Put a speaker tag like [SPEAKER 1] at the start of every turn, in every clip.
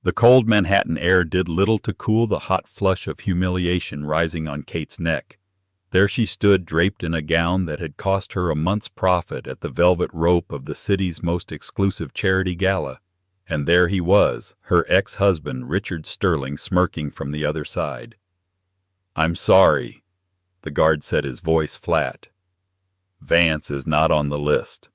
[SPEAKER 1] The cold Manhattan air did little to cool the hot flush of humiliation rising on Kate's neck. There she stood, draped in a gown that had cost her a month's profit at the velvet rope of the city's most exclusive charity gala. And there he was, her ex-husband, Richard Sterling, smirking from the other side. "I'm sorry," the guard said, his voice flat. "Vance is not on the list."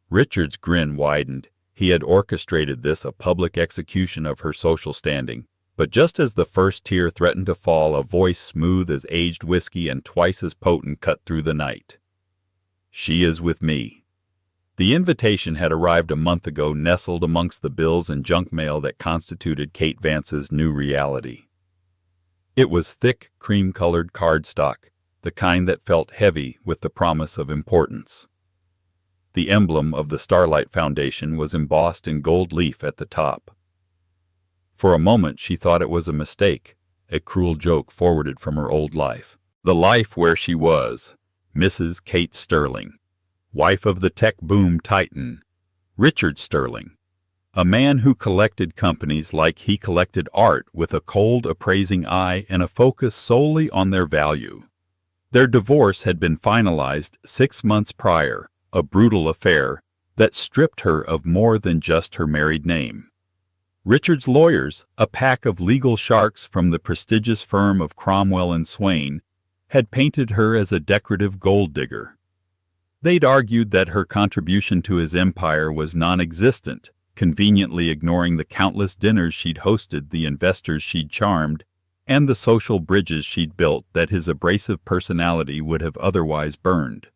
[SPEAKER 1] Richard's grin widened. He had orchestrated this, a public execution of her social standing. But just as the first tear threatened to fall, a voice smooth as aged whiskey and twice as potent cut through the night. "She is with me." The invitation had arrived a month ago, nestled amongst the bills and junk mail that constituted Kate Vance's new reality. It was thick, cream-colored cardstock, the kind that felt heavy with the promise of importance. The emblem of the Starlight Foundation was embossed in gold leaf at the top. For a moment she thought it was a mistake, a cruel joke forwarded from her old life. The life where she was, Mrs. Kate Sterling, wife of the tech boom titan, Richard Sterling, a man who collected companies like he collected art, with a cold, appraising eye and a focus solely on their value. Their divorce had been finalized 6 months prior, a brutal affair that stripped her of more than just her married name. Richard's lawyers, a pack of legal sharks from the prestigious firm of Cromwell and Swain, had painted her as a decorative gold digger. They'd argued that her contribution to his empire was non-existent, conveniently ignoring the countless dinners she'd hosted, the investors she'd charmed, and the social bridges she'd built that his abrasive personality would have otherwise burned.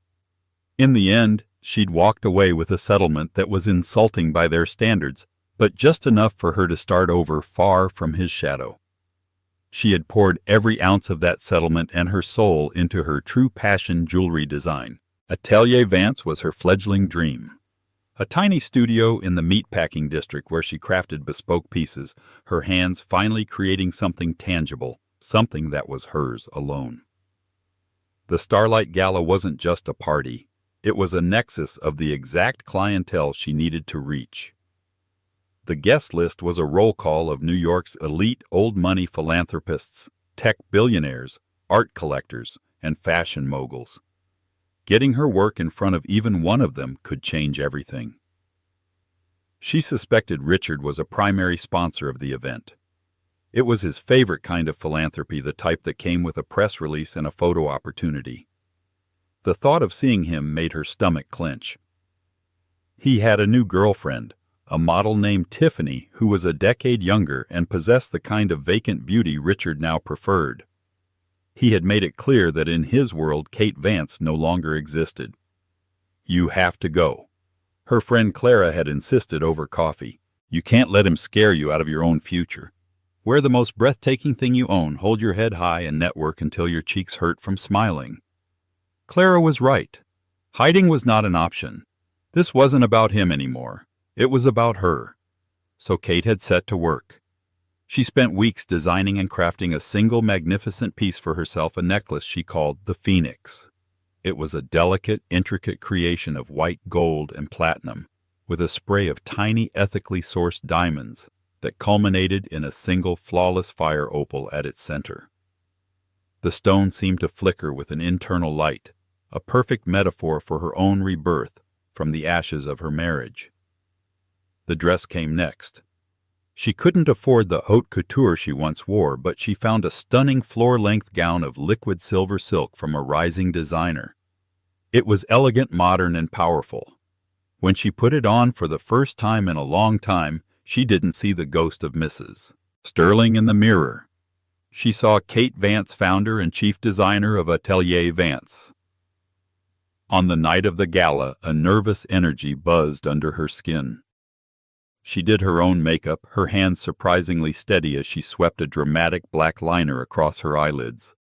[SPEAKER 1] In the end, she'd walked away with a settlement that was insulting by their standards, but just enough for her to start over, far from his shadow. She had poured every ounce of that settlement and her soul into her true passion, jewelry design. Atelier Vance was her fledgling dream. A tiny studio in the meatpacking district where she crafted bespoke pieces, her hands finally creating something tangible, something that was hers alone. The Starlight Gala wasn't just a party. It was a nexus of the exact clientele she needed to reach. The guest list was a roll call of New York's elite old-money philanthropists, tech billionaires, art collectors, and fashion moguls. Getting her work in front of even one of them could change everything. She suspected Richard was a primary sponsor of the event. It was his favorite kind of philanthropy, the type that came with a press release and a photo opportunity. The thought of seeing him made her stomach clench. He had a new girlfriend, a model named Tiffany, who was a decade younger and possessed the kind of vacant beauty Richard now preferred. He had made it clear that in his world Kate Vance no longer existed. "You have to go." Her friend Clara had insisted over coffee. "You can't let him scare you out of your own future. Wear the most breathtaking thing you own, hold your head high, and network until your cheeks hurt from smiling." Clara was right. Hiding was not an option. This wasn't about him anymore. It was about her. So Kate had set to work. She spent weeks designing and crafting a single magnificent piece for herself, a necklace she called the Phoenix. It was a delicate, intricate creation of white gold and platinum, with a spray of tiny, ethically sourced diamonds that culminated in a single flawless fire opal at its center. The stone seemed to flicker with an internal light, a perfect metaphor for her own rebirth from the ashes of her marriage. The dress came next. She couldn't afford the haute couture she once wore, but she found a stunning floor-length gown of liquid silver silk from a rising designer. It was elegant, modern, and powerful. When she put it on for the first time in a long time, she didn't see the ghost of Mrs. Sterling in the mirror. She saw Kate Vance, founder and chief designer of Atelier Vance. On the night of the gala, a nervous energy buzzed under her skin. She did her own makeup, her hands surprisingly steady as she swept a dramatic black liner across her eyelids.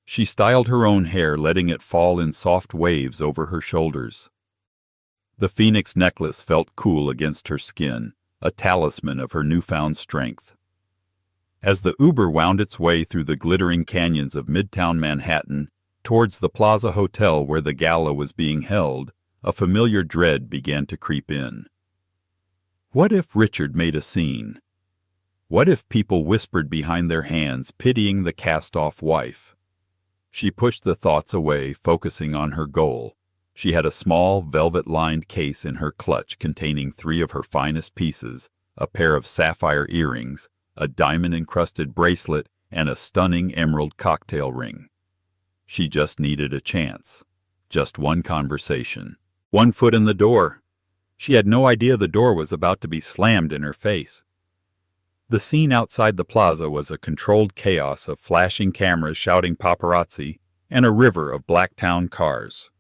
[SPEAKER 1] She styled her own hair, letting it fall in soft waves over her shoulders. The Phoenix necklace felt cool against her skin, a talisman of her newfound strength. As the Uber wound its way through the glittering canyons of Midtown Manhattan, towards the Plaza Hotel where the gala was being held, a familiar dread began to creep in. What if Richard made a scene? What if people whispered behind their hands, pitying the cast-off wife? She pushed the thoughts away, focusing on her goal. She had a small, velvet-lined case in her clutch containing 3 of her finest pieces, a pair of sapphire earrings, a diamond-encrusted bracelet, and a stunning emerald cocktail ring. She just needed a chance. Just one conversation. 1 foot in the door. She had no idea the door was about to be slammed in her face. The scene outside the plaza was a controlled chaos of flashing cameras shouting paparazzi and a river of black-town cars.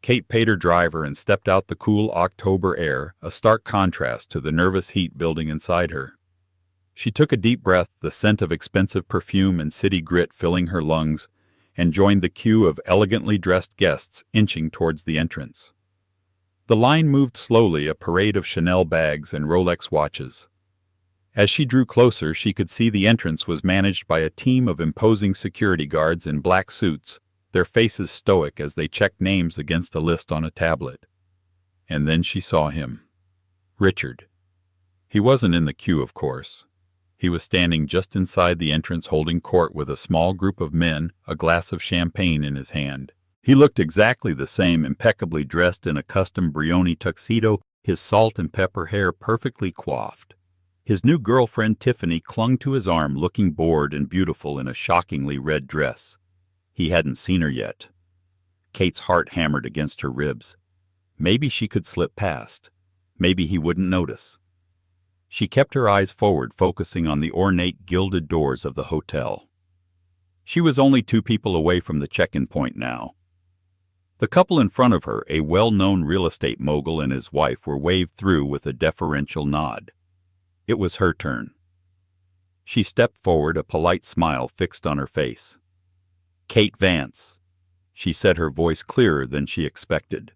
[SPEAKER 1] Kate paid her driver and stepped out the cool October air, a stark contrast to the nervous heat building inside her. She took a deep breath, the scent of expensive perfume and city grit filling her lungs, and joined the queue of elegantly dressed guests inching towards the entrance. The line moved slowly, a parade of Chanel bags and Rolex watches. As she drew closer, she could see the entrance was managed by a team of imposing security guards in black suits, their faces stoic as they checked names against a list on a tablet. And then she saw him. Richard. He wasn't in the queue, of course. He was standing just inside the entrance holding court with a small group of men, a glass of champagne in his hand. He looked exactly the same, impeccably dressed in a custom Brioni tuxedo, his salt and pepper hair perfectly coiffed. His new girlfriend Tiffany clung to his arm, looking bored and beautiful in a shockingly red dress. He hadn't seen her yet. Kate's heart hammered against her ribs. Maybe she could slip past. Maybe he wouldn't notice. She kept her eyes forward, focusing on the ornate gilded doors of the hotel. She was only 2 people away from the check-in point now. The couple in front of her, a well-known real estate mogul and his wife, were waved through with a deferential nod. It was her turn. She stepped forward, a polite smile fixed on her face. "Kate Vance," she said, her voice clearer than she expected.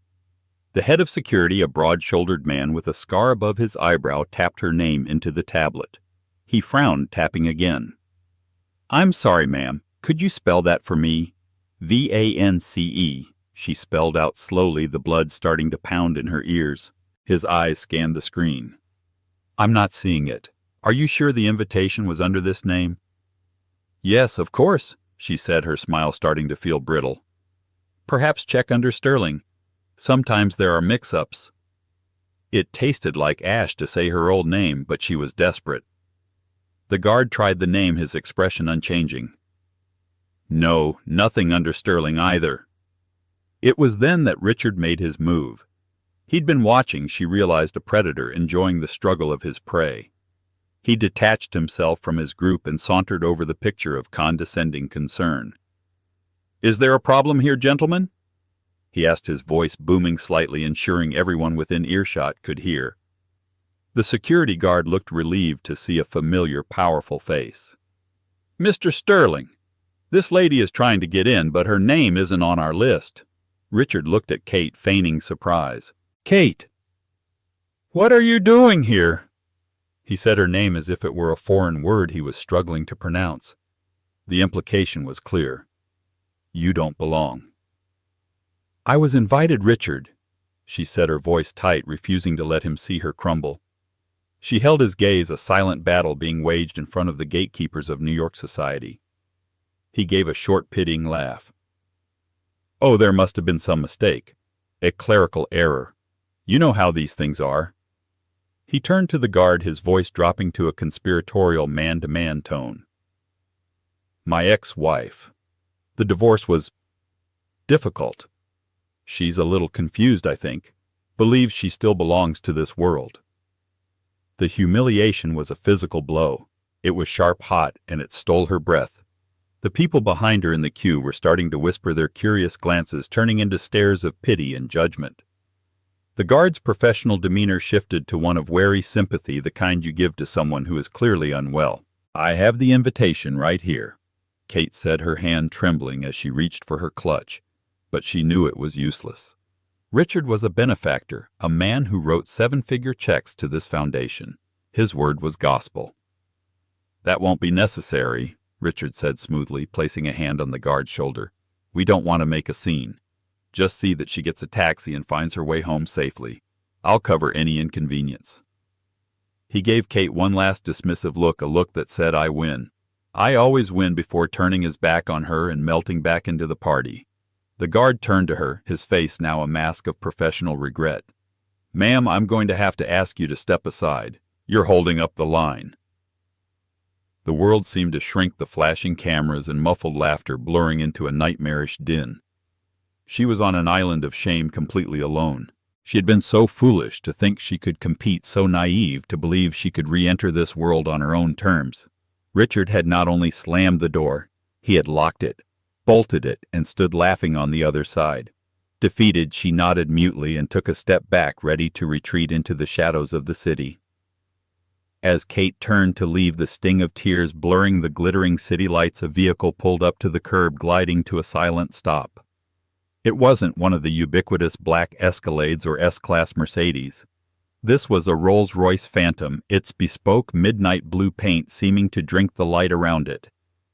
[SPEAKER 1] The head of security, a broad-shouldered man with a scar above his eyebrow, tapped her name into the tablet. He frowned, tapping again. "I'm sorry, ma'am. Could you spell that for me?" "Vance," she spelled out slowly, the blood starting to pound in her ears. His eyes scanned the screen. "I'm not seeing it. Are you sure the invitation was under this name?" "Yes, of course," she said, her smile starting to feel brittle. "Perhaps check under Sterling. Sometimes there are mix-ups." It tasted like ash to say her old name, but she was desperate. The guard tried the name, his expression unchanging. "No, nothing under Sterling either." It was then that Richard made his move. He'd been watching, she realized, a predator enjoying the struggle of his prey. He detached himself from his group and sauntered over the picture of condescending concern. "Is there a problem here, gentlemen?" he asked, his voice booming slightly, ensuring everyone within earshot could hear. The security guard looked relieved to see a familiar, powerful face. "Mr. Sterling, this lady is trying to get in, but her name isn't on our list." Richard looked at Kate, feigning surprise. "Kate, what are you doing here?" He said her name as if it were a foreign word he was struggling to pronounce. The implication was clear. "You don't belong." "I was invited, Richard," she said, her voice tight, refusing to let him see her crumble. She held his gaze, a silent battle being waged in front of the gatekeepers of New York society. He gave a short, pitying laugh. "Oh, there must have been some mistake. A clerical error. You know how these things are." He turned to the guard, his voice dropping to a conspiratorial man-to-man tone. "My ex-wife. The divorce was difficult. She's a little confused, I think. Believes she still belongs to this world." The humiliation was a physical blow. It was sharp, hot, and it stole her breath. The people behind her in the queue were starting to whisper, their curious glances turning into stares of pity and judgment. The guard's professional demeanor shifted to one of wary sympathy, the kind you give to someone who is clearly unwell. "I have the invitation right here," Kate said, her hand trembling as she reached for her clutch, but she knew it was useless. Richard was a benefactor, a man who wrote 7-figure checks to this foundation. His word was gospel. "That won't be necessary," Richard said smoothly, placing a hand on the guard's shoulder. "We don't want to make a scene. Just see that she gets a taxi and finds her way home safely. I'll cover any inconvenience." He gave Kate one last dismissive look, a look that said, "I win. I always win," before turning his back on her and melting back into the party. The guard turned to her, his face now a mask of professional regret. "Ma'am, I'm going to have to ask you to step aside. You're holding up the line." The world seemed to shrink, the flashing cameras and muffled laughter blurring into a nightmarish din. She was on an island of shame, completely alone. She had been so foolish to think she could compete, so naive to believe she could re-enter this world on her own terms. Richard had not only slammed the door, he had locked it, bolted it, and stood laughing on the other side. Defeated, she nodded mutely and took a step back, ready to retreat into the shadows of the city. As Kate turned to leave, the sting of tears blurring the glittering city lights, a vehicle pulled up to the curb, gliding to a silent stop. It wasn't one of the ubiquitous black Escalades or S-Class Mercedes. This was a Rolls-Royce Phantom, its bespoke midnight blue paint seeming to drink the light around it.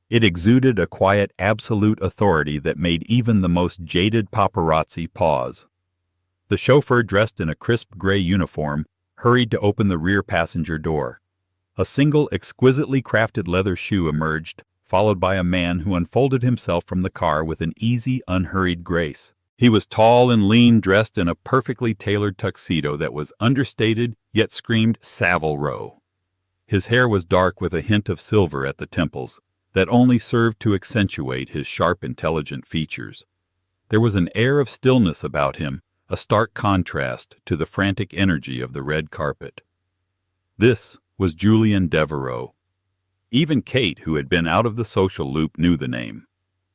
[SPEAKER 1] It exuded a quiet, absolute authority that made even the most jaded paparazzi pause. The chauffeur, dressed in a crisp gray uniform, hurried to open the rear passenger door. A single exquisitely crafted leather shoe emerged, followed by a man who unfolded himself from the car with an easy, unhurried grace. He was tall and lean, dressed in a perfectly tailored tuxedo that was understated yet screamed Savile Row. His hair was dark with a hint of silver at the temples that only served to accentuate his sharp, intelligent features. There was an air of stillness about him, a stark contrast to the frantic energy of the red carpet. This was Julian Devereux. Even Kate, who had been out of the social loop, knew the name.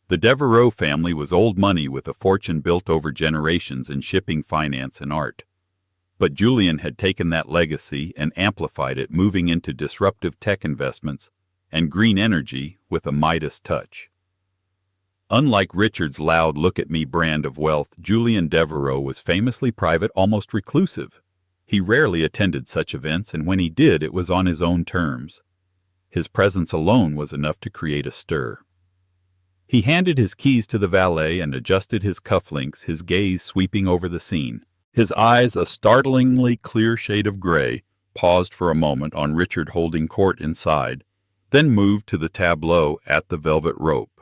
[SPEAKER 1] The Devereux family was old money with a fortune built over generations in shipping, finance, and art. But Julian had taken that legacy and amplified it, moving into disruptive tech investments and green energy with a Midas touch. Unlike Richard's loud look-at-me brand of wealth, Julian Devereux was famously private, almost reclusive. He rarely attended such events, and when he did, it was on his own terms. His presence alone was enough to create a stir. He handed his keys to the valet and adjusted his cufflinks, his gaze sweeping over the scene. His eyes, a startlingly clear shade of gray, paused for a moment on Richard holding court inside, then moved to the tableau at the velvet rope.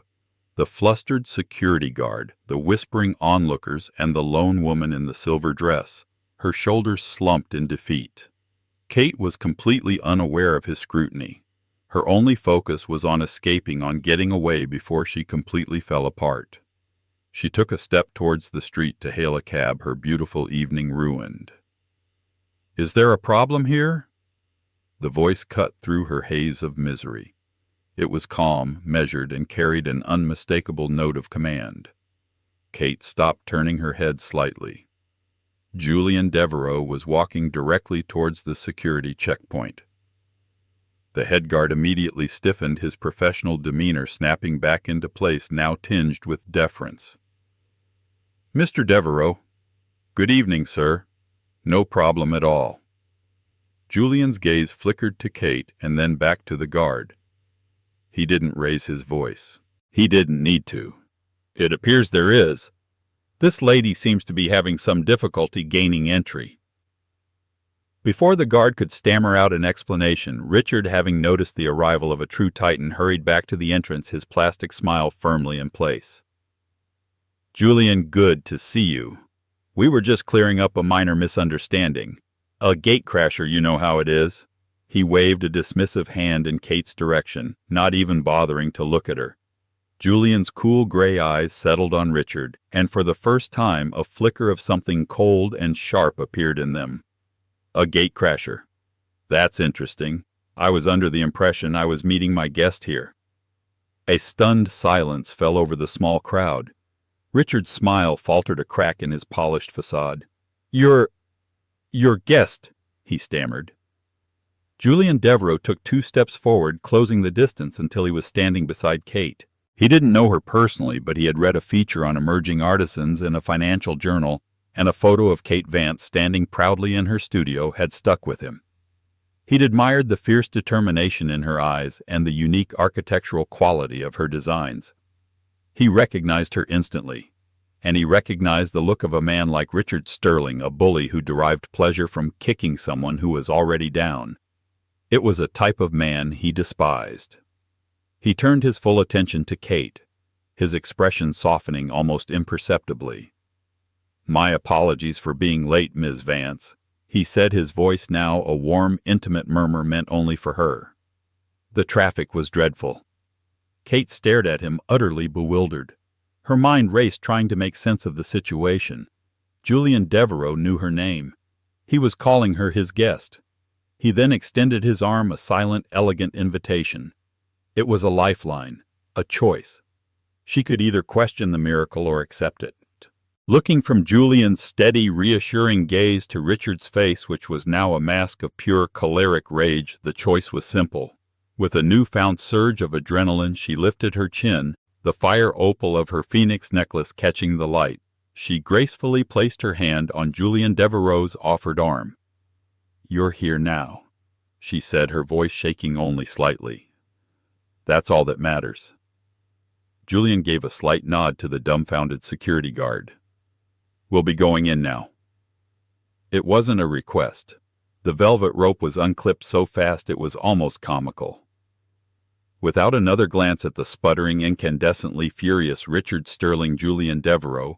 [SPEAKER 1] The flustered security guard, the whispering onlookers, and the lone woman in the silver dress, her shoulders slumped in defeat. Kate was completely unaware of his scrutiny. Her only focus was on escaping, on getting away before she completely fell apart. She took a step towards the street to hail a cab, her beautiful evening ruined. "Is there a problem here?" The voice cut through her haze of misery. It was calm, measured, and carried an unmistakable note of command. Kate stopped, turning her head slightly. Julian Devereux was walking directly towards the security checkpoint. The head guard immediately stiffened, his professional demeanor snapping back into place, now tinged with deference. "Mr. Devereux." "Good evening, sir." "No problem at all." Julian's gaze flickered to Kate and then back to the guard. He didn't raise his voice. He didn't need to. "It appears there is. This lady seems to be having some difficulty gaining entry." Before the guard could stammer out an explanation, Richard, having noticed the arrival of a true titan, hurried back to the entrance, his plastic smile firmly in place. "Julian, good to see you. We were just clearing up a minor misunderstanding. A gatecrasher, you know how it is." He waved a dismissive hand in Kate's direction, not even bothering to look at her. Julian's cool gray eyes settled on Richard, and for the first time a flicker of something cold and sharp appeared in them. "A gatecrasher. That's interesting. I was under the impression I was meeting my guest here." A stunned silence fell over the small crowd. Richard's smile faltered a crack in his polished facade. Your guest," he stammered. Julian Devereux took 2 steps forward, closing the distance until he was standing beside Kate. He didn't know her personally, but he had read a feature on emerging artisans in a financial journal, and a photo of Kate Vance standing proudly in her studio had stuck with him. He'd admired the fierce determination in her eyes and the unique architectural quality of her designs. He recognized her instantly, and he recognized the look of a man like Richard Sterling, a bully who derived pleasure from kicking someone who was already down. It was a type of man he despised. He turned his full attention to Kate, his expression softening almost imperceptibly. "My apologies for being late, Ms. Vance," he said, his voice now a warm, intimate murmur meant only for her. "The traffic was dreadful." Kate stared at him, utterly bewildered. Her mind raced, trying to make sense of the situation. Julian Devereux knew her name. He was calling her his guest. He then extended his arm, a silent, elegant invitation. It was a lifeline, a choice. She could either question the miracle or accept it. Looking from Julian's steady, reassuring gaze to Richard's face, which was now a mask of pure choleric rage, the choice was simple. With a newfound surge of adrenaline, she lifted her chin, the fire opal of her phoenix necklace catching the light. She gracefully placed her hand on Julian Devereux's offered arm. "You're here now," she said, her voice shaking only slightly. "That's all that matters." Julian gave a slight nod to the dumbfounded security guard. "We'll be going in now." It wasn't a request. The velvet rope was unclipped so fast it was almost comical. Without another glance at the sputtering, incandescently furious Richard Sterling, Julian Devereux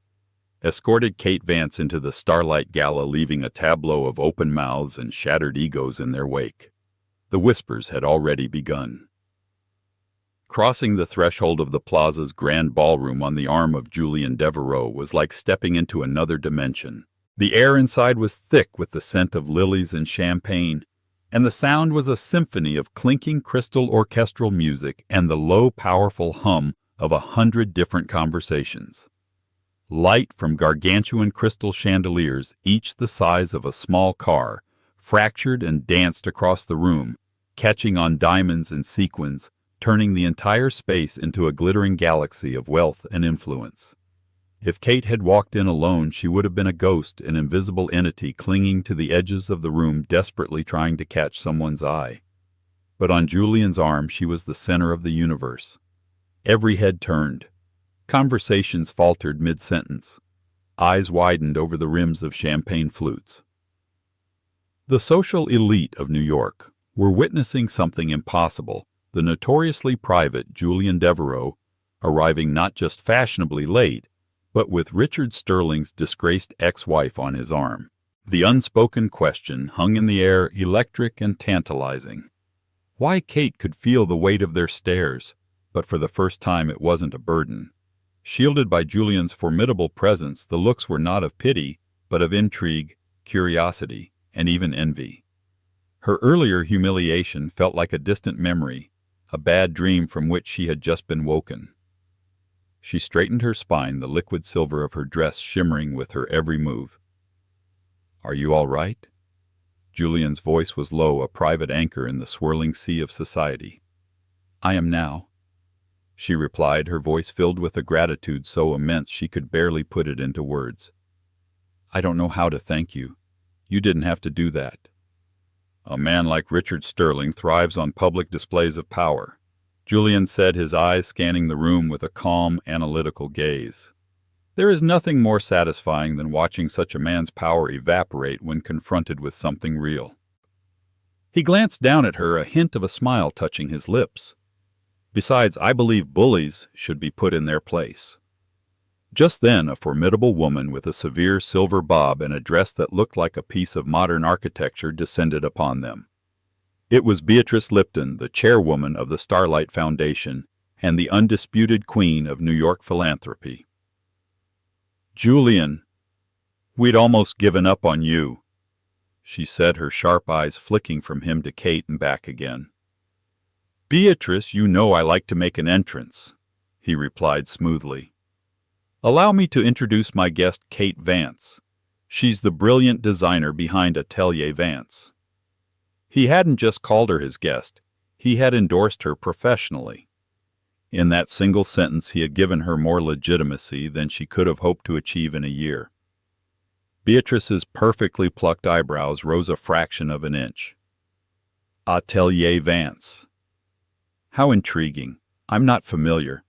[SPEAKER 1] escorted Kate Vance into the Starlight Gala, leaving a tableau of open mouths and shattered egos in their wake. The whispers had already begun. Crossing the threshold of the plaza's grand ballroom on the arm of Julian Devereux was like stepping into another dimension. The air inside was thick with the scent of lilies and champagne, and the sound was a symphony of clinking crystal orchestral music and the low, powerful hum of 100 different conversations. Light from gargantuan crystal chandeliers, each the size of a small car, fractured and danced across the room, catching on diamonds and sequins, turning the entire space into a glittering galaxy of wealth and influence. If Kate had walked in alone, she would have been a ghost, an invisible entity clinging to the edges of the room, desperately trying to catch someone's eye. But on Julian's arm, she was the center of the universe. Every head turned. Conversations faltered mid-sentence. Eyes widened over the rims of champagne flutes. The social elite of New York were witnessing something impossible. The notoriously private Julian Devereux arriving not just fashionably late, but with Richard Sterling's disgraced ex-wife on his arm. The unspoken question hung in the air, electric and tantalizing. Why Kate could feel the weight of their stares, but for the first time it wasn't a burden. Shielded by Julian's formidable presence, the looks were not of pity, but of intrigue, curiosity, and even envy. Her earlier humiliation felt like a distant memory, a bad dream from which she had just been woken. She straightened her spine, the liquid silver of her dress shimmering with her every move. "Are you all right?" Julian's voice was low, a private anchor in the swirling sea of society. "I am now," she replied, her voice filled with a gratitude so immense she could barely put it into words. "I don't know how to thank you. You didn't have to do that." "A man like Richard Sterling thrives on public displays of power," Julian said, his eyes scanning the room with a calm, analytical gaze. "There is nothing more satisfying than watching such a man's power evaporate when confronted with something real." He glanced down at her, a hint of a smile touching his lips. "Besides, I believe bullies should be put in their place." Just then, a formidable woman with a severe silver bob and a dress that looked like a piece of modern architecture descended upon them. It was Beatrice Lipton, the chairwoman of the Starlight Foundation and the undisputed queen of New York philanthropy. "Julian, we'd almost given up on you," she said, her sharp eyes flicking from him to Kate and back again. "Beatrice, you know I like to make an entrance," he replied smoothly. "Allow me to introduce my guest, Kate Vance. She's the brilliant designer behind Atelier Vance." He hadn't just called her his guest, he had endorsed her professionally. In that single sentence he had given her more legitimacy than she could have hoped to achieve in a year. Beatrice's perfectly plucked eyebrows rose a fraction of an inch. "Atelier Vance. How intriguing. I'm not familiar."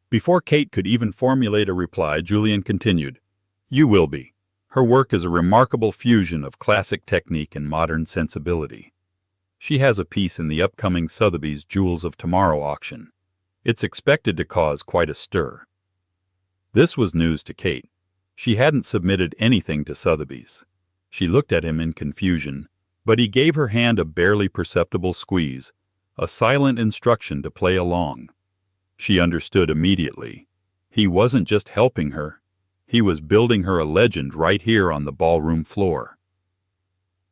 [SPEAKER 1] Before Kate could even formulate a reply, Julian continued, "You will be. Her work is a remarkable fusion of classic technique and modern sensibility." She has a piece in the upcoming Sotheby's Jewels of Tomorrow auction. It's expected to cause quite a stir." This was news to Kate. She hadn't submitted anything to Sotheby's. She looked at him in confusion, but he gave her hand a barely perceptible squeeze, a silent instruction to play along. She understood immediately. He wasn't just helping her. He was building her a legend right here on the ballroom floor.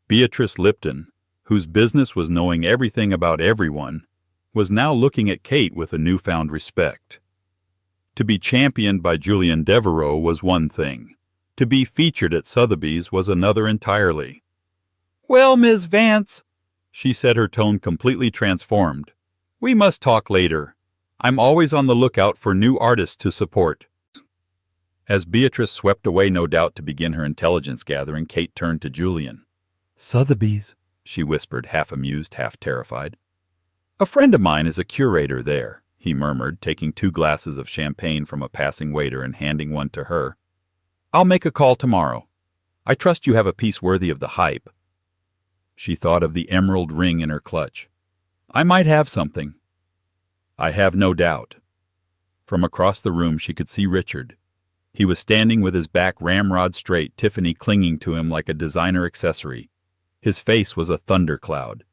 [SPEAKER 1] Beatrice Lipton, whose business was knowing everything about everyone, was now looking at Kate with a newfound respect. To be championed by Julian Devereux was one thing. To be featured at Sotheby's was another entirely. "Well, Miss Vance," she said, her tone completely transformed, "we must talk later. I'm always on the lookout for new artists to support." As Beatrice swept away, no doubt to begin her intelligence gathering, Kate turned to Julian. "Sotheby's," she whispered, half amused, half terrified. "A friend of mine is a curator there," he murmured, taking 2 glasses of champagne from a passing waiter and handing one to her. "I'll make a call tomorrow. I trust you have a piece worthy of the hype." She thought of the emerald ring in her clutch. "I might have something." "I have no doubt." From across the room she could see Richard. He was standing with his back ramrod straight, Tiffany clinging to him like a designer accessory. His face was a thundercloud.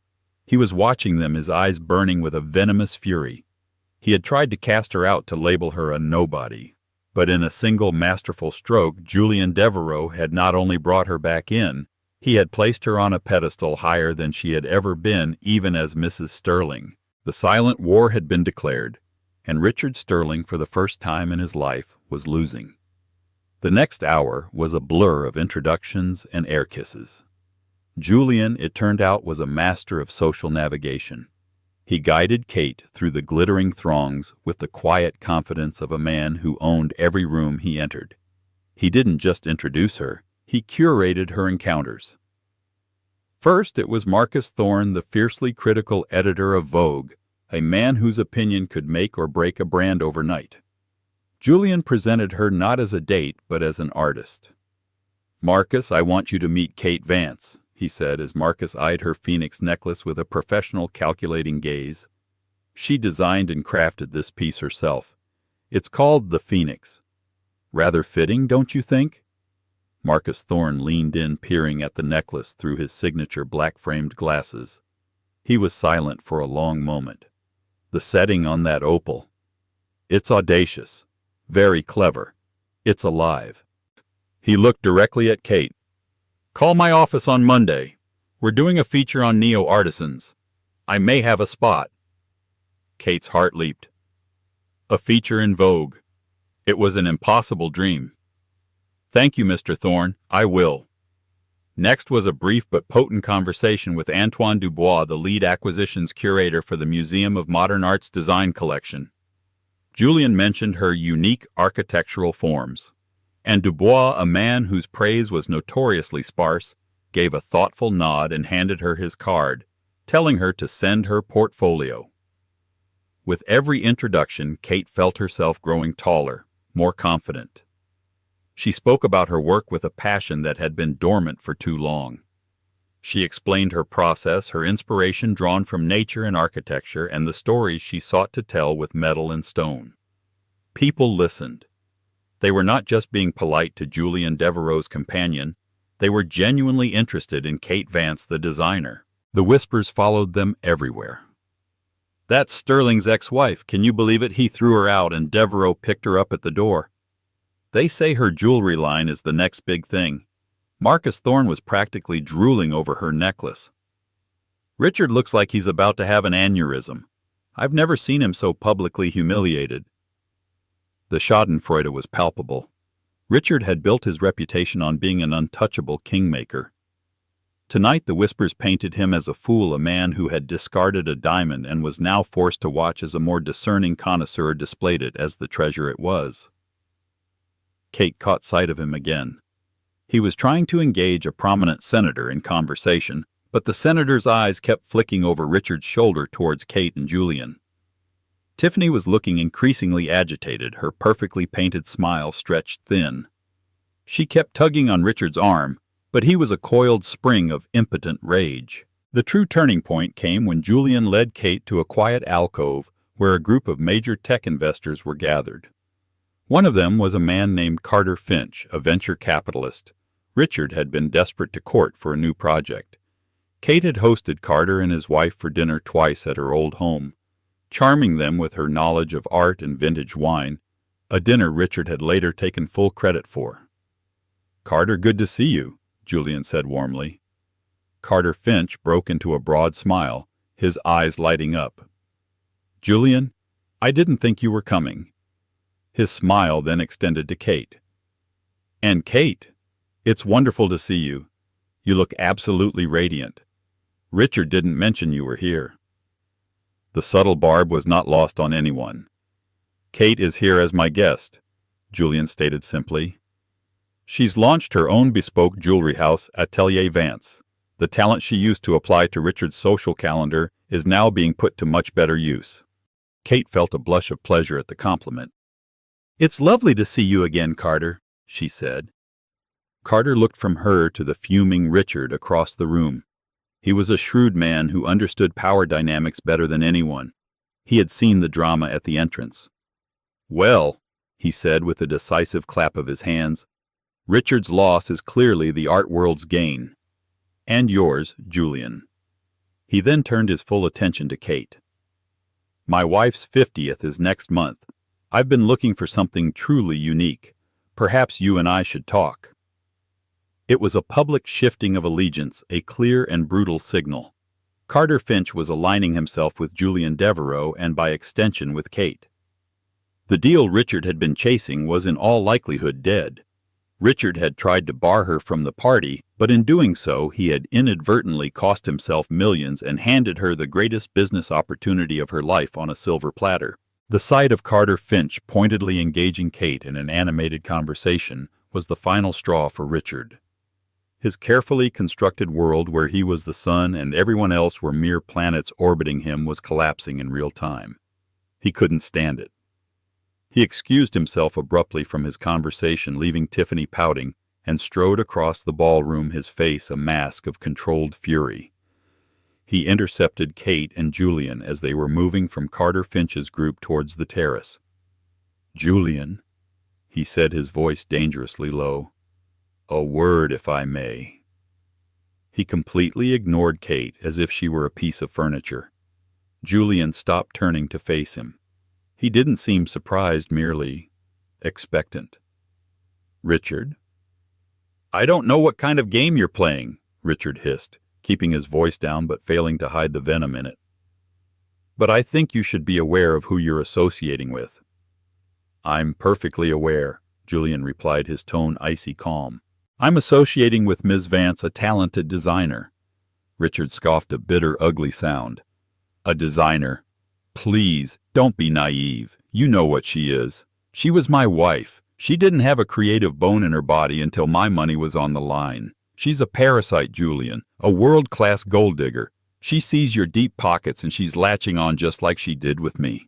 [SPEAKER 1] He was watching them, his eyes burning with a venomous fury. He had tried to cast her out, to label her a nobody. But in a single masterful stroke, Julian Devereux had not only brought her back in, he had placed her on a pedestal higher than she had ever been, even as Mrs. Sterling. The silent war had been declared, and Richard Sterling, for the first time in his life, was losing. The next hour was a blur of introductions and air kisses. Julian, it turned out, was a master of social navigation. He guided Kate through the glittering throngs with the quiet confidence of a man who owned every room he entered. He didn't just introduce her, he curated her encounters. First, it was Marcus Thorne, the fiercely critical editor of Vogue, a man whose opinion could make or break a brand overnight. Julian presented her not as a date, but as an artist. "Marcus, I want you to meet Kate Vance," he said, as Marcus eyed her phoenix necklace with a professional, calculating gaze. "She designed and crafted this piece herself. It's called the Phoenix. Rather fitting, don't you think?" Marcus Thorne leaned in, peering at the necklace through his signature black-framed glasses. He was silent for a long moment. "The setting on that opal. It's audacious. Very clever. It's alive." He looked directly at Kate. "Call my office on Monday. We're doing a feature on neo-artisans. I may have a spot." Kate's heart leaped. A feature in Vogue. It was an impossible dream. "Thank you, Mr. Thorne. I will." Next was a brief but potent conversation with Antoine Dubois, the lead acquisitions curator for the Museum of Modern Art's design collection. Julian mentioned her unique architectural forms, and Dubois, a man whose praise was notoriously sparse, gave a thoughtful nod and handed her his card, telling her to send her portfolio. With every introduction, Kate felt herself growing taller, more confident. She spoke about her work with a passion that had been dormant for too long. She explained her process, her inspiration drawn from nature and architecture, and the stories she sought to tell with metal and stone. People listened. They were not just being polite to Julian Devereux's companion, they were genuinely interested in Kate Vance, the designer. The whispers followed them everywhere. "That's Sterling's ex-wife. Can you believe it? He threw her out and Devereux picked her up at the door. They say her jewelry line is the next big thing. Marcus Thorne was practically drooling over her necklace. Richard looks like he's about to have an aneurysm. I've never seen him so publicly humiliated." The schadenfreude was palpable. Richard had built his reputation on being an untouchable kingmaker. Tonight the whispers painted him as a fool, a man who had discarded a diamond and was now forced to watch as a more discerning connoisseur displayed it as the treasure it was. Kate caught sight of him again. He was trying to engage a prominent senator in conversation, but the senator's eyes kept flicking over Richard's shoulder towards Kate and Julian. Tiffany was looking increasingly agitated, her perfectly painted smile stretched thin. She kept tugging on Richard's arm, but he was a coiled spring of impotent rage. The true turning point came when Julian led Kate to a quiet alcove where a group of major tech investors were gathered. One of them was a man named Carter Finch, a venture capitalist. Richard had been desperate to court for a new project. Kate had hosted Carter and his wife for dinner twice at her old home, charming them with her knowledge of art and vintage wine, a dinner Richard had later taken full credit for. "Carter, good to see you," Julian said warmly. Carter Finch broke into a broad smile, his eyes lighting up. "Julian, I didn't think you were coming." His smile then extended to Kate. "And Kate, it's wonderful to see you. You look absolutely radiant. Richard didn't mention you were here." The subtle barb was not lost on anyone. "Kate is here as my guest," Julian stated simply. "She's launched her own bespoke jewelry house, Atelier Vance. The talent she used to apply to Richard's social calendar is now being put to much better use." Kate felt a blush of pleasure at the compliment. "It's lovely to see you again, Carter," she said. Carter looked from her to the fuming Richard across the room. He was a shrewd man who understood power dynamics better than anyone. He had seen the drama at the entrance. "Well," he said with a decisive clap of his hands, "Richard's loss is clearly the art world's gain. And yours, Julian." He then turned his full attention to Kate. "My wife's 50th is next month. I've been looking for something truly unique. Perhaps you and I should talk." It was a public shifting of allegiance, a clear and brutal signal. Carter Finch was aligning himself with Julian Devereux and by extension with Kate. The deal Richard had been chasing was in all likelihood dead. Richard had tried to bar her from the party, but in doing so he had inadvertently cost himself millions and handed her the greatest business opportunity of her life on a silver platter. The sight of Carter Finch pointedly engaging Kate in an animated conversation was the final straw for Richard. His carefully constructed world where he was the sun and everyone else were mere planets orbiting him was collapsing in real time. He couldn't stand it. He excused himself abruptly from his conversation, leaving Tiffany pouting, and strode across the ballroom, his face a mask of controlled fury. He intercepted Kate and Julian as they were moving from Carter Finch's group towards the terrace. "Julian," he said, his voice dangerously low, "a word, if I may." He completely ignored Kate as if she were a piece of furniture. Julian stopped turning to face him. He didn't seem surprised, merely expectant. "Richard?" "I don't know what kind of game you're playing," Richard hissed, keeping his voice down but failing to hide the venom in it. "But I think you should be aware of who you're associating with." "I'm perfectly aware," Julian replied, his tone icy calm. "I'm associating with Ms. Vance, a talented designer." Richard scoffed a bitter, ugly sound. "A designer? Please, don't be naive. You know what she is. She was my wife. She didn't have a creative bone in her body until my money was on the line. She's a parasite, Julian, a world-class gold digger. She sees your deep pockets and she's latching on just like she did with me."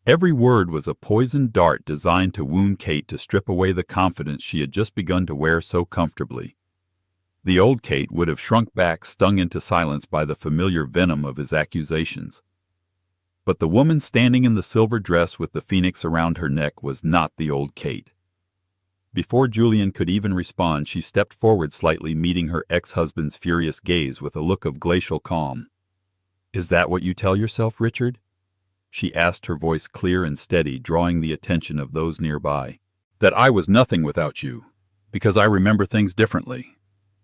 [SPEAKER 1] Every word was a poisoned dart designed to wound Kate, to strip away the confidence she had just begun to wear so comfortably. The old Kate would have shrunk back, stung into silence by the familiar venom of his accusations. But the woman standing in the silver dress with the phoenix around her neck was not the old Kate. Before Julian could even respond, she stepped forward slightly, meeting her ex-husband's furious gaze with a look of glacial calm. "Is that what you tell yourself, Richard?" she asked, her voice clear and steady, drawing the attention of those nearby. "That I was nothing without you, because I remember things differently.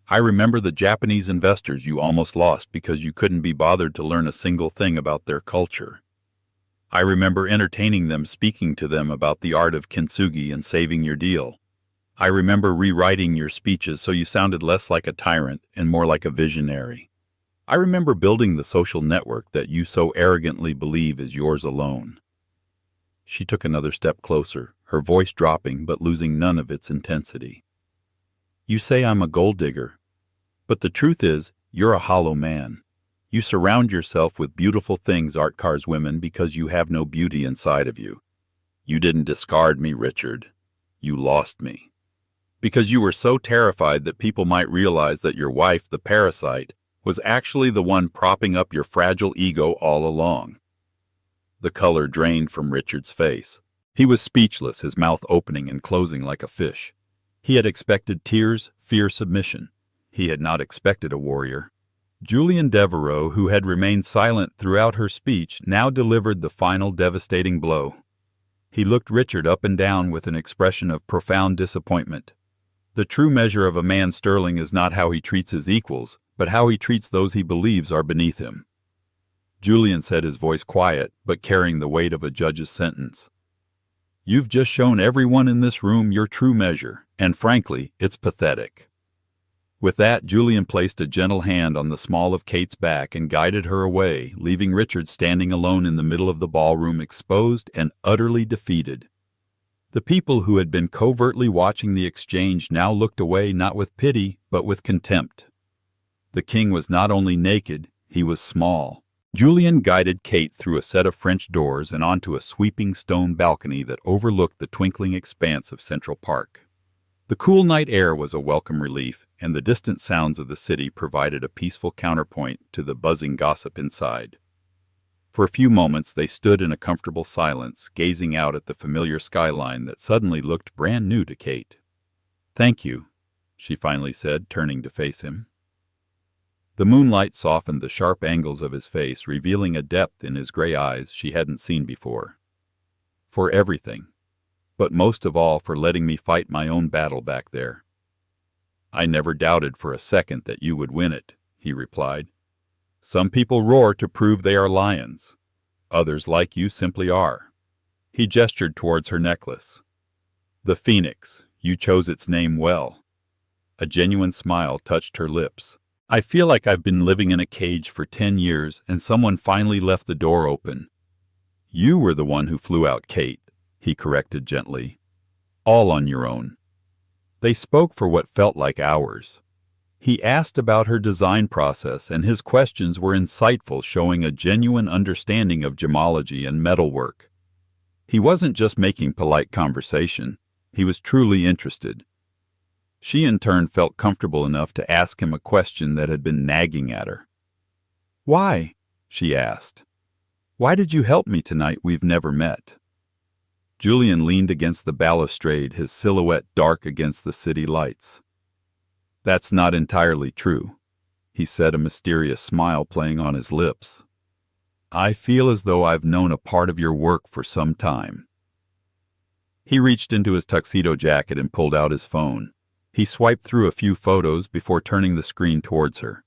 [SPEAKER 1] I remember the Japanese investors you almost lost because you couldn't be bothered to learn a single thing about their culture. I remember entertaining them, speaking to them about the art of kintsugi and saving your deal. I remember rewriting your speeches so you sounded less like a tyrant and more like a visionary. I remember building the social network that you so arrogantly believe is yours alone." She took another step closer, her voice dropping but losing none of its intensity. "You say I'm a gold digger, but the truth is you're a hollow man. You surround yourself with beautiful things, art cars women, because you have no beauty inside of you. You didn't discard me, Richard. You lost me. Because you were so terrified that people might realize that your wife, the parasite, was actually the one propping up your fragile ego all along. The color drained from Richard's face. He was speechless, his mouth opening and closing like a fish. He had expected tears, fear, submission. He had not expected a warrior. Julian Devereux, who had remained silent throughout her speech, now delivered the final devastating blow. He looked Richard up and down with an expression of profound disappointment. The true measure of a man sterling is not how he treats his equals, but how he treats those he believes are beneath him. Julian said, his voice quiet, but carrying the weight of a judge's sentence. You've just shown everyone in this room your true measure, and frankly, it's pathetic. With that, Julian placed a gentle hand on the small of Kate's back and guided her away, leaving Richard standing alone in the middle of the ballroom, exposed and utterly defeated. The people who had been covertly watching the exchange now looked away not with pity, but with contempt. The king was not only naked, he was small. Julian guided Kate through a set of French doors and onto a sweeping stone balcony that overlooked the twinkling expanse of Central Park. The cool night air was a welcome relief, and the distant sounds of the city provided a peaceful counterpoint to the buzzing gossip inside. For a few moments they stood in a comfortable silence, gazing out at the familiar skyline that suddenly looked brand new to Kate. "Thank you," she finally said, turning to face him. The moonlight softened the sharp angles of his face, revealing a depth in his gray eyes she hadn't seen before. "For everything. But most of all for letting me fight my own battle back there." "I never doubted for a second that you would win it," he replied. "Some people roar to prove they are lions. Others like you simply are." He gestured towards her necklace. "The Phoenix, you chose its name well." A genuine smile touched her lips. "I feel like I've been living in a cage for 10 years and someone finally left the door open." "You were the one who flew out, Kate," he corrected gently. "All on your own." They spoke for what felt like hours. He asked about her design process, and his questions were insightful, showing a genuine understanding of gemology and metalwork. He wasn't just making polite conversation, he was truly interested. She in turn felt comfortable enough to ask him a question that had been nagging at her. "Why?" she asked. "Why did you help me tonight? We've never met." Julian leaned against the balustrade, his silhouette dark against the city lights. "That's not entirely true," he said, a mysterious smile playing on his lips. "I feel as though I've known a part of your work for some time." He reached into his tuxedo jacket and pulled out his phone. He swiped through a few photos before turning the screen towards her.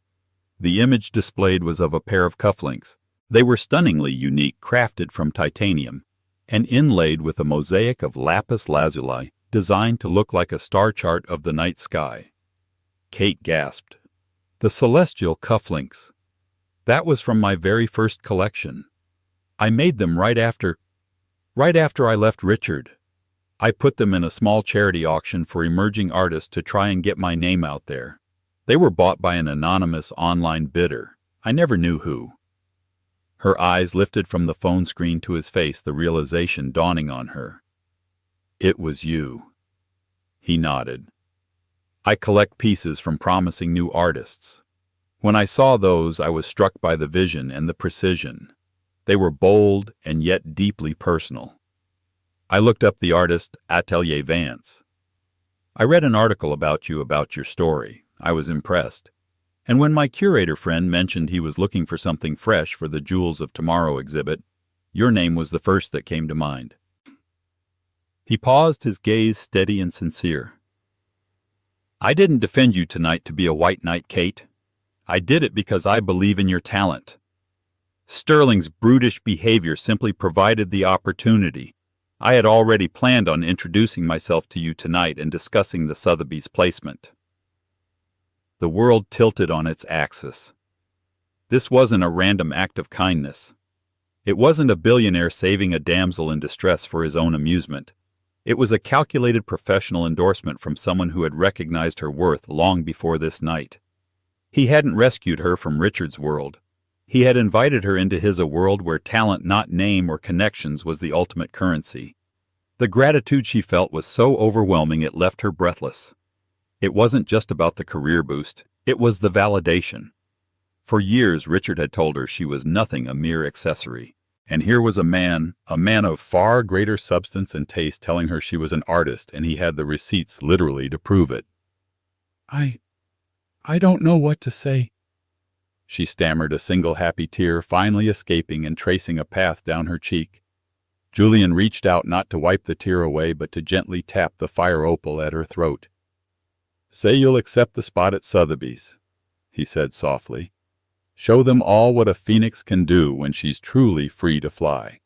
[SPEAKER 1] The image displayed was of a pair of cufflinks. They were stunningly unique, crafted from titanium, and inlaid with a mosaic of lapis lazuli designed to look like a star chart of the night sky. Kate gasped. "The celestial cufflinks. That was from my very first collection. I made them right after I left Richard. I put them in a small charity auction for emerging artists to try and get my name out there. They were bought by an anonymous online bidder. I never knew who." Her eyes lifted from the phone screen to his face, the realization dawning on her. "It was you." He nodded. "I collect pieces from promising new artists. When I saw those, I was struck by the vision and the precision. They were bold and yet deeply personal. I looked up the artist Atelier Vance. I read an article about you, about your story. I was impressed. And when my curator friend mentioned he was looking for something fresh for the Jewels of Tomorrow exhibit, your name was the first that came to mind." He paused, his gaze steady and sincere. "I didn't defend you tonight to be a white knight, Kate. I did it because I believe in your talent. Sterling's brutish behavior simply provided the opportunity. I had already planned on introducing myself to you tonight and discussing the Sotheby's placement." The world tilted on its axis. This wasn't a random act of kindness. It wasn't a billionaire saving a damsel in distress for his own amusement. It was a calculated professional endorsement from someone who had recognized her worth long before this night. He hadn't rescued her from Richard's world. He had invited her into his a world where talent, not name or connections, was the ultimate currency. The gratitude she felt was so overwhelming it left her breathless. It wasn't just about the career boost, it was the validation. For years Richard had told her she was nothing, a mere accessory. And here was a man of far greater substance and taste, telling her she was an artist, and he had the receipts literally to prove it. I don't know what to say, she stammered, a single happy tear finally escaping and tracing a path down her cheek. Julian reached out, not to wipe the tear away, but to gently tap the fire opal at her throat. "Say you'll accept the spot at Sotheby's," he said softly. "Show them all what a phoenix can do when she's truly free to fly."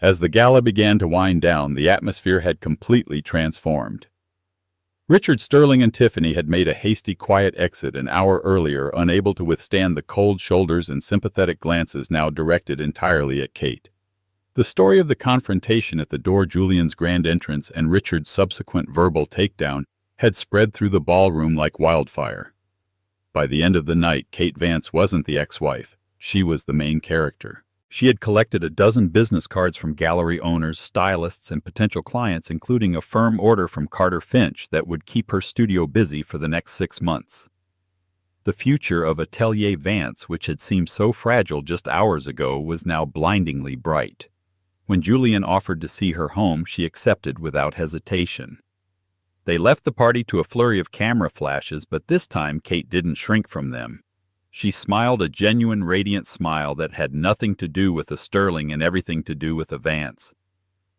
[SPEAKER 1] As the gala began to wind down, the atmosphere had completely transformed. Richard, Sterling, and Tiffany had made a hasty, quiet exit an hour earlier, unable to withstand the cold shoulders and sympathetic glances now directed entirely at Kate. The story of the confrontation at the door, Julian's grand entrance, and Richard's subsequent verbal takedown had spread through the ballroom like wildfire. By the end of the night, Kate Vance wasn't the ex-wife. She was the main character. She had collected a dozen business cards from gallery owners, stylists, and potential clients, including a firm order from Carter Finch that would keep her studio busy for the next 6 months. The future of Atelier Vance, which had seemed so fragile just hours ago, was now blindingly bright. When Julian offered to see her home, she accepted without hesitation. They left the party to a flurry of camera flashes, but this time Kate didn't shrink from them. She smiled, a genuine, radiant smile that had nothing to do with the Sterling and everything to do with the Vance.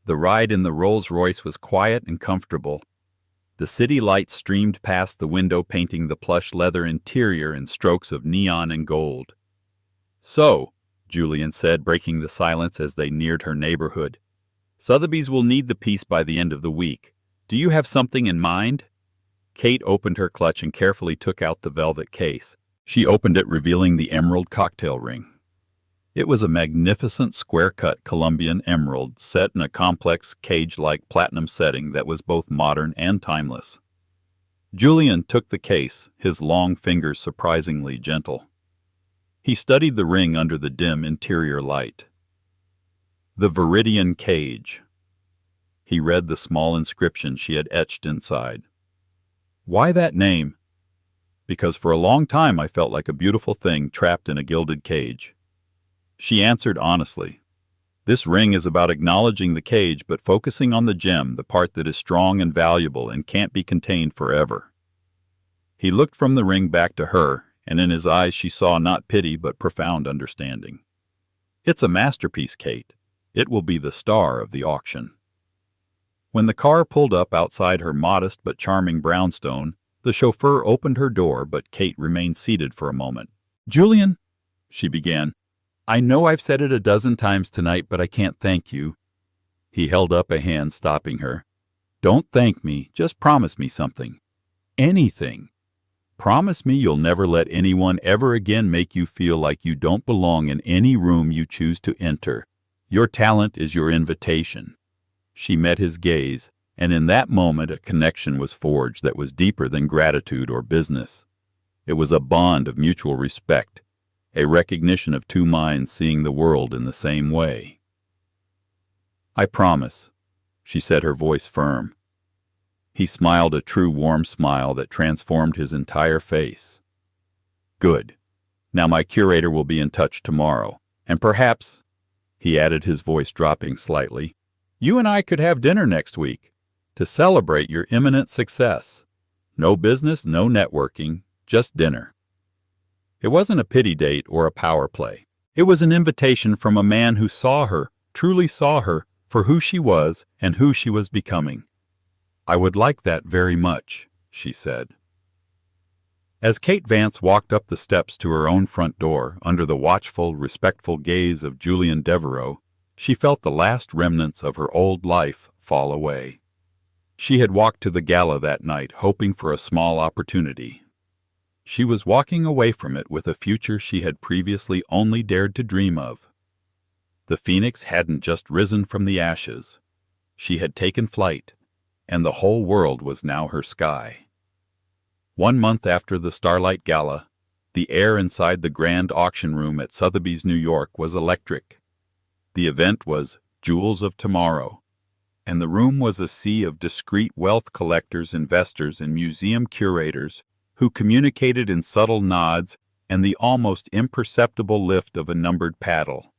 [SPEAKER 1] The ride in the Rolls-Royce was quiet and comfortable. The city lights streamed past the window, painting the plush leather interior in strokes of neon and gold. "So," Julian said, breaking the silence as they neared her neighborhood, "Sotheby's will need the piece by the end of the week. Do you have something in mind?" Kate opened her clutch and carefully took out the velvet case. She opened it, revealing the emerald cocktail ring. It was a magnificent square-cut Colombian emerald set in a complex, cage-like platinum setting that was both modern and timeless. Julian took the case, his long fingers surprisingly gentle. He studied the ring under the dim interior light. "The Viridian Cage." He read the small inscription she had etched inside. "Why that name?" "Because for a long time I felt like a beautiful thing trapped in a gilded cage." She answered honestly. "This ring is about acknowledging the cage, but focusing on the gem, the part that is strong and valuable and can't be contained forever." He looked from the ring back to her, and in his eyes she saw not pity but profound understanding. "It's a masterpiece, Kate. It will be the star of the auction." When the car pulled up outside her modest but charming brownstone, the chauffeur opened her door, but Kate remained seated for a moment. "Julian," she began, "I know I've said it a dozen times tonight, but I can't thank you." He held up a hand, stopping her. "Don't thank me. Just promise me something. Anything. Promise me you'll never let anyone ever again make you feel like you don't belong in any room you choose to enter. Your talent is your invitation." She met his gaze, and in that moment a connection was forged that was deeper than gratitude or business. It was a bond of mutual respect, a recognition of two minds seeing the world in the same way. "I promise," she said, her voice firm. He smiled, a true warm smile that transformed his entire face. "Good. Now my curator will be in touch tomorrow, and perhaps," he added, his voice dropping slightly, "you and I could have dinner next week to celebrate your imminent success. No business, no networking, just dinner." It wasn't a pity date or a power play. It was an invitation from a man who saw her, truly saw her, for who she was and who she was becoming. "I would like that very much," she said. As Kate Vance walked up the steps to her own front door, under the watchful, respectful gaze of Julian Devereux, she felt the last remnants of her old life fall away. She had walked to the gala that night, hoping for a small opportunity. She was walking away from it with a future she had previously only dared to dream of. The phoenix hadn't just risen from the ashes. She had taken flight, and the whole world was now her sky. 1 month after the Starlight Gala, the air inside the grand auction room at Sotheby's, New York, was electric. The event was Jewels of Tomorrow, and the room was a sea of discreet wealth collectors, investors, and museum curators who communicated in subtle nods and the almost imperceptible lift of a numbered paddle.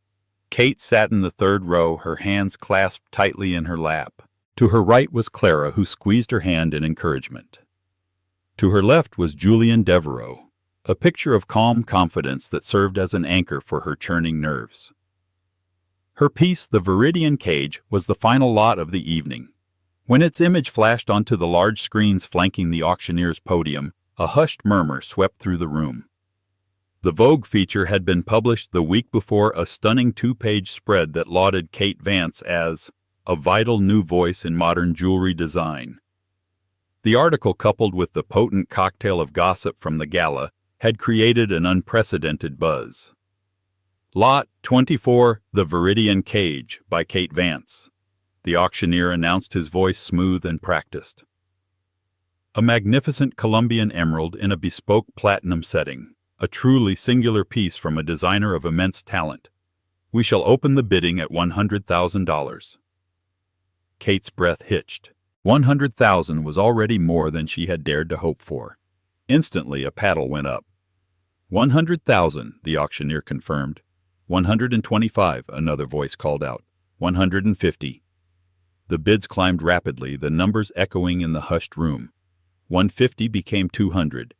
[SPEAKER 1] Kate sat in the third row, her hands clasped tightly in her lap. To her right was Clara, who squeezed her hand in encouragement. To her left was Julian Devereaux, a picture of calm confidence that served as an anchor for her churning nerves. Her piece, The Viridian Cage, was the final lot of the evening. When its image flashed onto the large screens flanking the auctioneer's podium, a hushed murmur swept through the room. The Vogue feature had been published the week before, a stunning 2-page spread that lauded Kate Vance as a vital new voice in modern jewelry design. The article, coupled with the potent cocktail of gossip from the gala, had created an unprecedented buzz. Lot 24, The Viridian Cage, by Kate Vance. The auctioneer announced, his voice smooth and practiced. A magnificent Colombian emerald in a bespoke platinum setting, a truly singular piece from a designer of immense talent. We shall open the bidding at $100,000. Kate's breath hitched. $100,000 was already more than she had dared to hope for. Instantly, a paddle went up. $100,000, the auctioneer confirmed. $125, another voice called out. $150. The bids climbed rapidly, the numbers echoing in the hushed room. $150 became $200.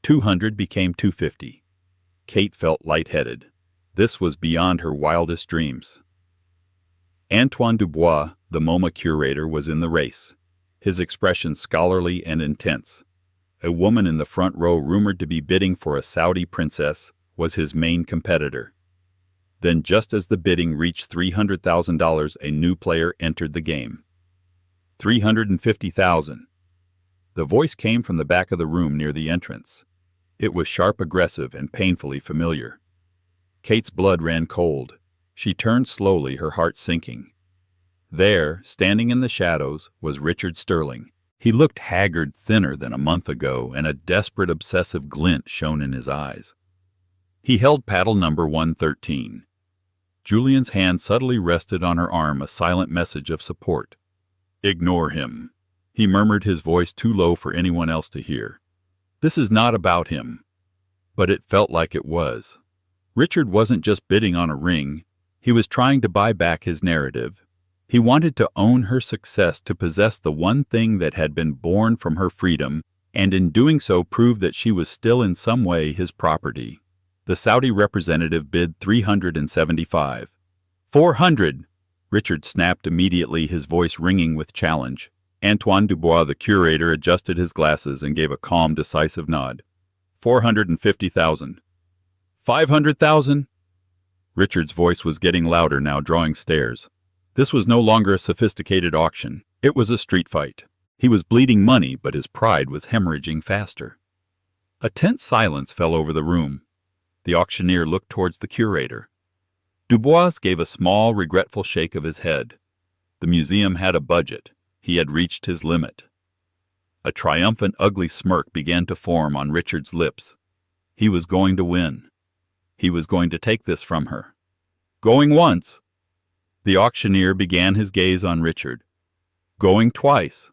[SPEAKER 1] $200 became $250. Kate felt lightheaded. This was beyond her wildest dreams. Antoine Dubois, the MoMA curator, was in the race, his expression scholarly and intense. A woman in the front row, rumored to be bidding for a Saudi princess, was his main competitor. Then, just as the bidding reached $300,000, a new player entered the game. $350,000. The voice came from the back of the room near the entrance. It was sharp, aggressive, and painfully familiar. Kate's blood ran cold. She turned slowly, her heart sinking. There, standing in the shadows, was Richard Sterling. He looked haggard, thinner than a month ago, and a desperate, obsessive glint shone in his eyes. He held paddle number 113. Julian's hand subtly rested on her arm, a silent message of support. "Ignore him," he murmured, his voice too low for anyone else to hear. "This is not about him." But it felt like it was. Richard wasn't just bidding on a ring. He was trying to buy back his narrative. He wanted to own her success, to possess the one thing that had been born from her freedom, and in doing so prove that she was still in some way his property. The Saudi representative bid $375. $400! Richard snapped immediately, his voice ringing with challenge. Antoine Dubois, the curator, adjusted his glasses and gave a calm, decisive nod. $450,000. $500,000? Richard's voice was getting louder now, drawing stares. This was no longer a sophisticated auction. It was a street fight. He was bleeding money, but his pride was hemorrhaging faster. A tense silence fell over the room. The auctioneer looked towards the curator. Dubois gave a small, regretful shake of his head. The museum had a budget. He had reached his limit. A triumphant, ugly smirk began to form on Richard's lips. He was going to win. He was going to take this from her. Going once. The auctioneer began his gaze on Richard. Going twice.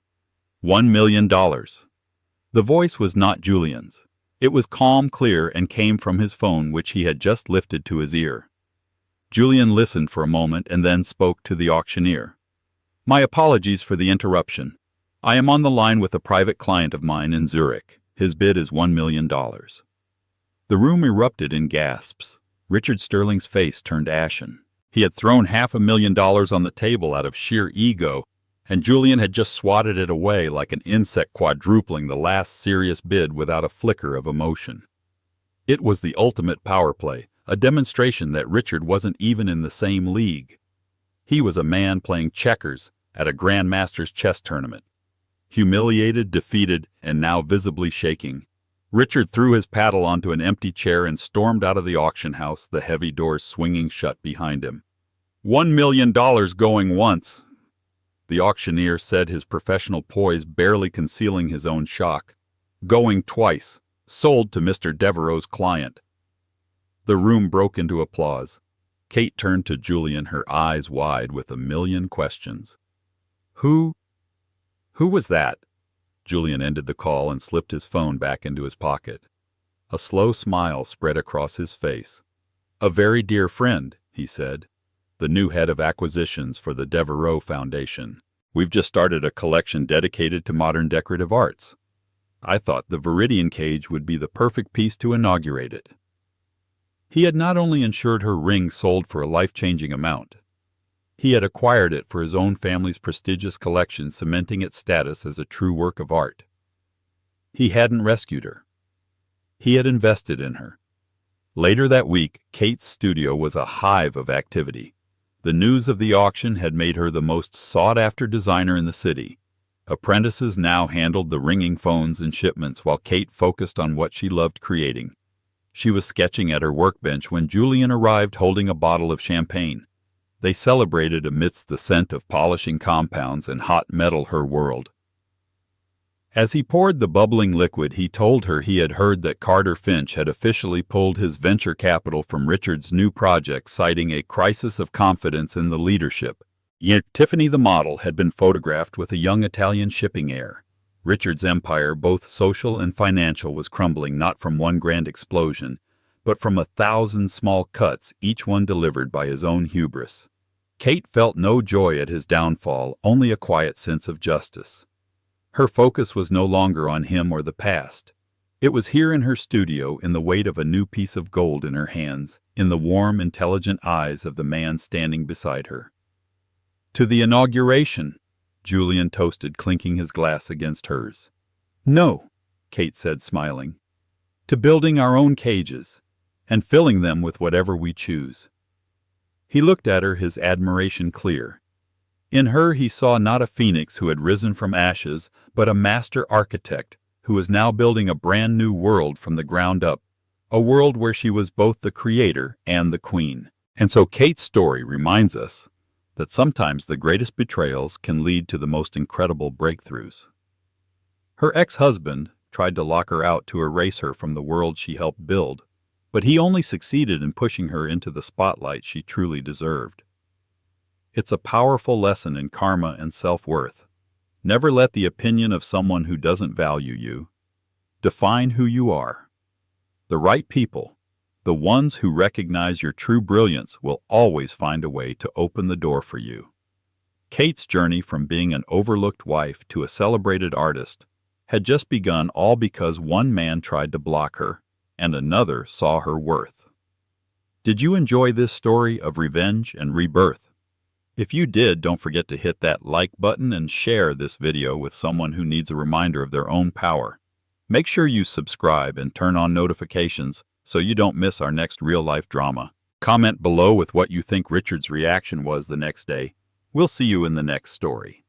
[SPEAKER 1] $1 million. The voice was not Julian's. It was calm, clear, and came from his phone, which he had just lifted to his ear. Julian listened for a moment and then spoke to the auctioneer. "My apologies for the interruption. I am on the line with a private client of mine in Zurich. His bid is $1 million. The room erupted in gasps. Richard Sterling's face turned ashen. He had thrown $500,000 on the table out of sheer ego, and Julian had just swatted it away like an insect quadrupling the last serious bid without a flicker of emotion. It was the ultimate power play, a demonstration that Richard wasn't even in the same league. He was a man playing checkers at a grandmaster's chess tournament. Humiliated, defeated, and now visibly shaking, Richard threw his paddle onto an empty chair and stormed out of the auction house, the heavy doors swinging shut behind him. $1 million going once. The auctioneer said, his professional poise barely concealing his own shock. Going twice. Sold to Mr. Devereaux's client. The room broke into applause. Kate turned to Julian, her eyes wide with a million questions. Who was that? Julian ended the call and slipped his phone back into his pocket. A slow smile spread across his face. "A very dear friend," he said, "the new head of acquisitions for the Devereux Foundation. We've just started a collection dedicated to modern decorative arts. I thought the Viridian cage would be the perfect piece to inaugurate it." He had not only ensured her ring sold for a life-changing amount, he had acquired it for his own family's prestigious collection, cementing its status as a true work of art. He hadn't rescued her. He had invested in her. Later that week, Kate's studio was a hive of activity. The news of the auction had made her the most sought-after designer in the city. Apprentices now handled the ringing phones and shipments while Kate focused on what she loved creating. She was sketching at her workbench when Julian arrived holding a bottle of champagne. They celebrated amidst the scent of polishing compounds and hot metal her world. As he poured the bubbling liquid, he told her he had heard that Carter Finch had officially pulled his venture capital from Richard's new project, citing a crisis of confidence in the leadership. Yet Tiffany the model had been photographed with a young Italian shipping heir. Richard's empire, both social and financial, was crumbling not from one grand explosion, but from 1,000 small cuts, each one delivered by his own hubris. Kate felt no joy at his downfall, only a quiet sense of justice. Her focus was no longer on him or the past. It was here in her studio, in the weight of a new piece of gold in her hands, in the warm, intelligent eyes of the man standing beside her. "To the inauguration," Julian toasted, clinking his glass against hers. "No," Kate said, smiling. "To building our own cages, and filling them with whatever we choose." He looked at her, his admiration clear. In her he saw not a phoenix who had risen from ashes, but a master architect who was now building a brand new world from the ground up, a world where she was both the creator and the queen. And so Kate's story reminds us that sometimes the greatest betrayals can lead to the most incredible breakthroughs. Her ex-husband tried to lock her out, to erase her from the world she helped build, but he only succeeded in pushing her into the spotlight she truly deserved. It's a powerful lesson in karma and self-worth. Never let the opinion of someone who doesn't value you define who you are. The right people, the ones who recognize your true brilliance, will always find a way to open the door for you. Kate's journey from being an overlooked wife to a celebrated artist had just begun, all because one man tried to block her and another saw her worth. Did you enjoy this story of revenge and rebirth? If you did, don't forget to hit that like button and share this video with someone who needs a reminder of their own power. Make sure you subscribe and turn on notifications so you don't miss our next real-life drama. Comment below with what you think Richard's reaction was the next day. We'll see you in the next story.